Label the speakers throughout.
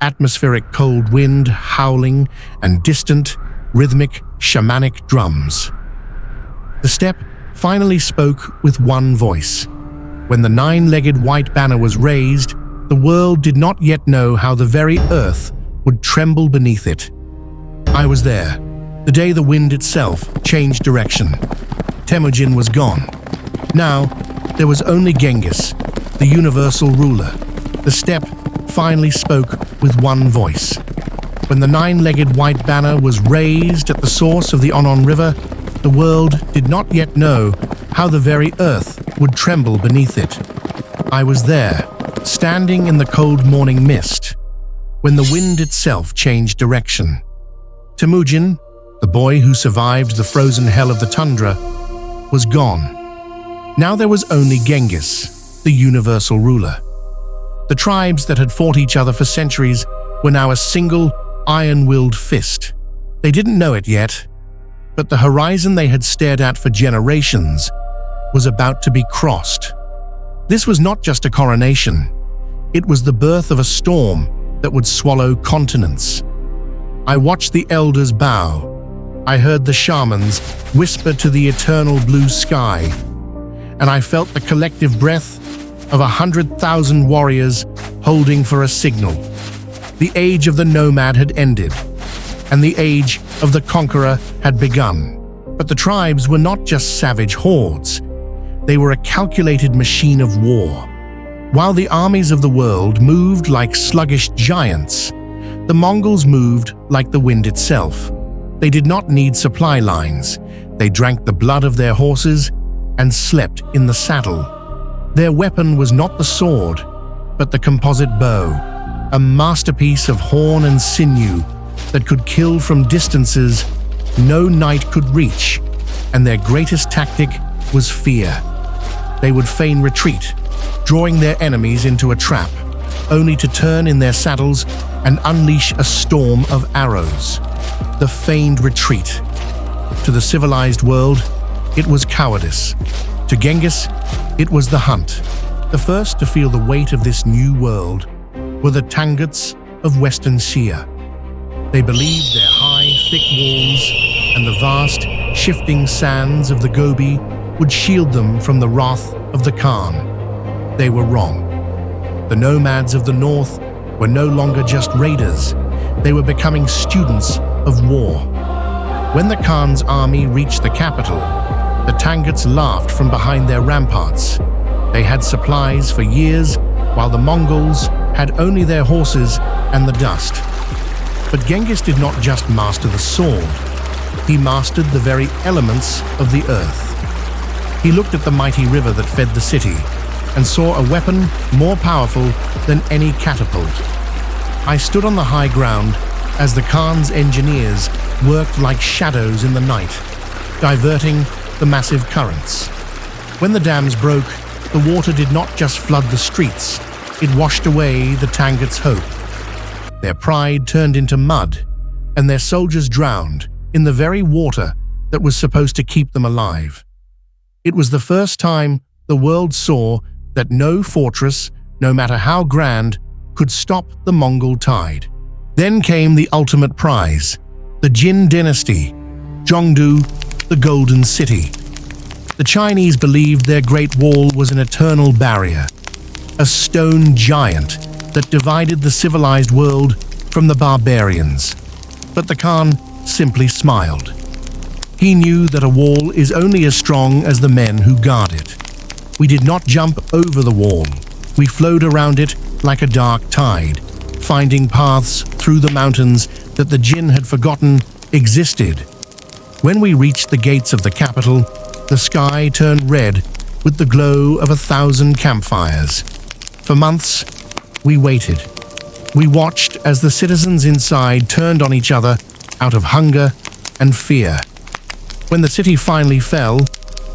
Speaker 1: atmospheric cold wind howling, and distant, rhythmic, shamanic drums. The steppe finally spoke with one voice. When the nine-legged white banner was raised, the world did not yet know how the very earth would tremble beneath it. I was there, the day the wind itself changed direction. Temujin was gone. Now, there was only Genghis, the universal ruler. The steppe finally spoke with one voice. When the nine-legged white banner was raised at the source of the Onon River, the world did not yet know how the very earth would tremble beneath it. I was there, standing in the cold morning mist, when the wind itself changed direction. Temujin, the boy who survived the frozen hell of the tundra, was gone. Now there was only Genghis, the universal ruler. The tribes that had fought each other for centuries were now a single, iron-willed fist. They didn't know it yet, but the horizon they had stared at for generations was about to be crossed. This was not just a coronation. It was the birth of a storm that would swallow continents. I watched the elders bow. I heard the shamans whisper to the eternal blue sky, and I felt the collective breath of 100,000 warriors holding for a signal. The age of the nomad had ended, and the age of the conqueror had begun. But the tribes were not just savage hordes. They were a calculated machine of war. While the armies of the world moved like sluggish giants, the Mongols moved like the wind itself. They did not need supply lines. They drank the blood of their horses and slept in the saddle. Their weapon was not the sword, but the composite bow, a masterpiece of horn and sinew that could kill from distances no knight could reach, and their greatest tactic was fear. They would feign retreat, drawing their enemies into a trap, only to turn in their saddles and unleash a storm of arrows. The feigned retreat. To the civilized world, it was cowardice. To Genghis, it was the hunt. The first to feel the weight of this new world were the Tanguts of Western Xia. They believed their high, thick walls and the vast, shifting sands of the Gobi would shield them from the wrath of the Khan. They were wrong. The nomads of the north were no longer just raiders. They were becoming students of war. When the Khan's army reached the capital, the Tanguts laughed from behind their ramparts. They had supplies for years, while the Mongols had only their horses and the dust. But Genghis did not just master the sword. He mastered the very elements of the earth. He looked at the mighty river that fed the city and saw a weapon more powerful than any catapult. I stood on the high ground as the Khan's engineers worked like shadows in the night, diverting the massive currents. When the dams broke, the water did not just flood the streets, it washed away the Tanguts' hope. Their pride turned into mud, and their soldiers drowned in the very water that was supposed to keep them alive. It was the first time the world saw that no fortress, no matter how grand, could stop the Mongol tide. Then came the ultimate prize, the Jin dynasty, Zhongdu, the Golden City. The Chinese believed their Great Wall was an eternal barrier, a stone giant that divided the civilized world from the barbarians. But the Khan simply smiled. He knew that a wall is only as strong as the men who guard it. We did not jump over the wall. We flowed around it like a dark tide, finding paths through the mountains that the Jin had forgotten existed. When we reached the gates of the capital, the sky turned red with the glow of 1,000 campfires. For months, we waited. We watched as the citizens inside turned on each other out of hunger and fear. When the city finally fell,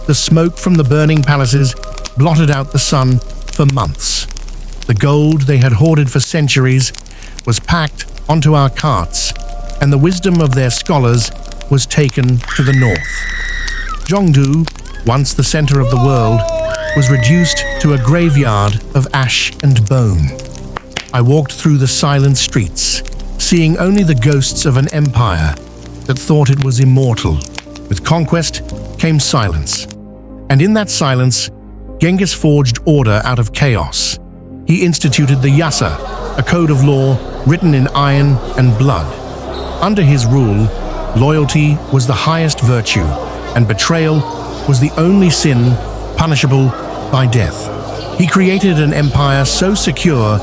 Speaker 1: the smoke from the burning palaces blotted out the sun for months. The gold they had hoarded for centuries was packed onto our carts, and the wisdom of their scholars was taken to the north. Zhongdu, once the center of the world, was reduced to a graveyard of ash and bone. I walked through the silent streets, seeing only the ghosts of an empire that thought it was immortal. With conquest came silence. And in that silence, Genghis forged order out of chaos. He instituted the Yasa, a code of law written in iron and blood. Under his rule, loyalty was the highest virtue, and betrayal was the only sin punishable by death. He created an empire so secure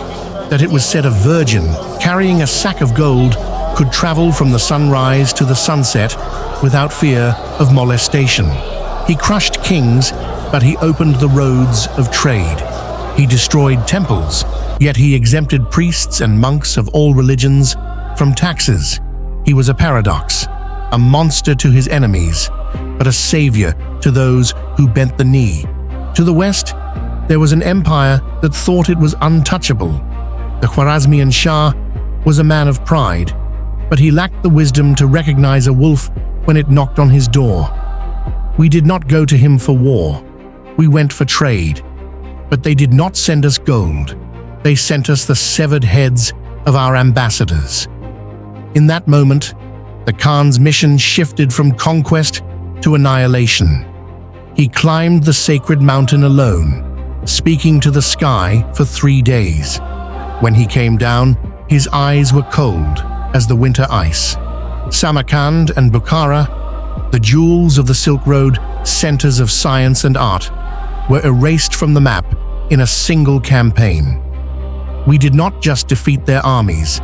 Speaker 1: that it was said a virgin carrying a sack of gold could travel from the sunrise to the sunset without fear of molestation. He crushed kings, but he opened the roads of trade. He destroyed temples, yet he exempted priests and monks of all religions from taxes. He was a paradox, a monster to his enemies, but a savior to those who bent the knee. To the west, there was an empire that thought it was untouchable. The Khwarazmian Shah was a man of pride, but he lacked the wisdom to recognize a wolf when it knocked on his door. We did not go to him for war. We went for trade. But they did not send us gold. They sent us the severed heads of our ambassadors. In that moment, the Khan's mission shifted from conquest to annihilation. He climbed the sacred mountain alone, speaking to the sky for 3 days. When he came down, his eyes were cold as the winter ice. Samarkand and Bukhara, the jewels of the Silk Road, centers of science and art, were erased from the map in a single campaign. We did not just defeat their armies.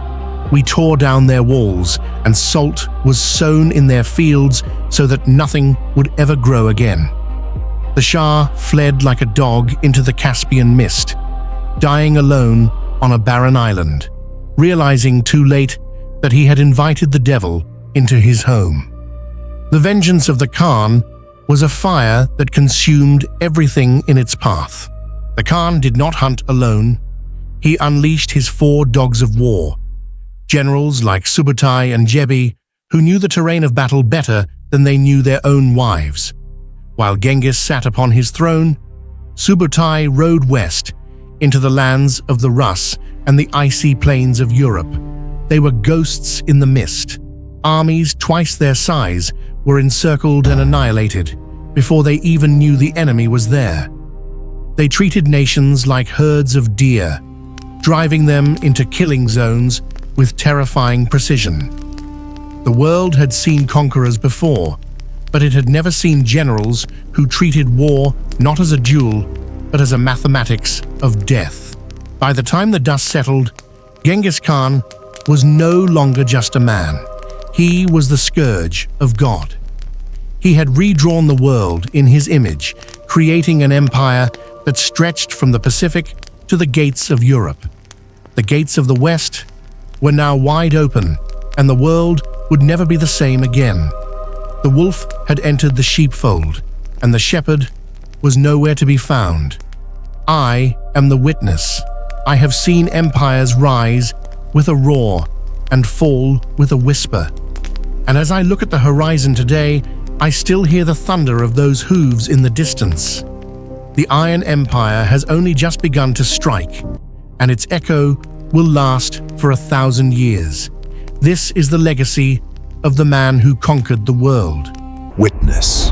Speaker 1: We tore down their walls, and salt was sown in their fields so that nothing would ever grow again. The Shah fled like a dog into the Caspian mist, dying alone on a barren island, realizing too late that he had invited the devil into his home. The vengeance of the Khan was a fire that consumed everything in its path. The Khan did not hunt alone. He unleashed his 4 dogs of war, generals like Subutai and Jebi, who knew the terrain of battle better than they knew their own wives. While Genghis sat upon his throne, Subutai rode west into the lands of the Rus and the icy plains of Europe. They were ghosts in the mist. Armies twice their size were encircled and annihilated before they even knew the enemy was there. They treated nations like herds of deer, driving them into killing zones with terrifying precision. The world had seen conquerors before, but it had never seen generals who treated war not as a duel, but as a mathematics of death. By the time the dust settled, Genghis Khan was no longer just a man. He was the scourge of God. He had redrawn the world in his image, creating an empire that stretched from the Pacific to the gates of Europe. The gates of the West were now wide open, and the world would never be the same again. The wolf had entered the sheepfold, and the shepherd was nowhere to be found. I am the witness. I have seen empires rise with a roar and fall with a whisper. And as I look at the horizon today, I still hear the thunder of those hooves in the distance. The Iron Empire has only just begun to strike, and its echo will last for 1,000 years. This is the legacy of the man who conquered the world.
Speaker 2: Witness.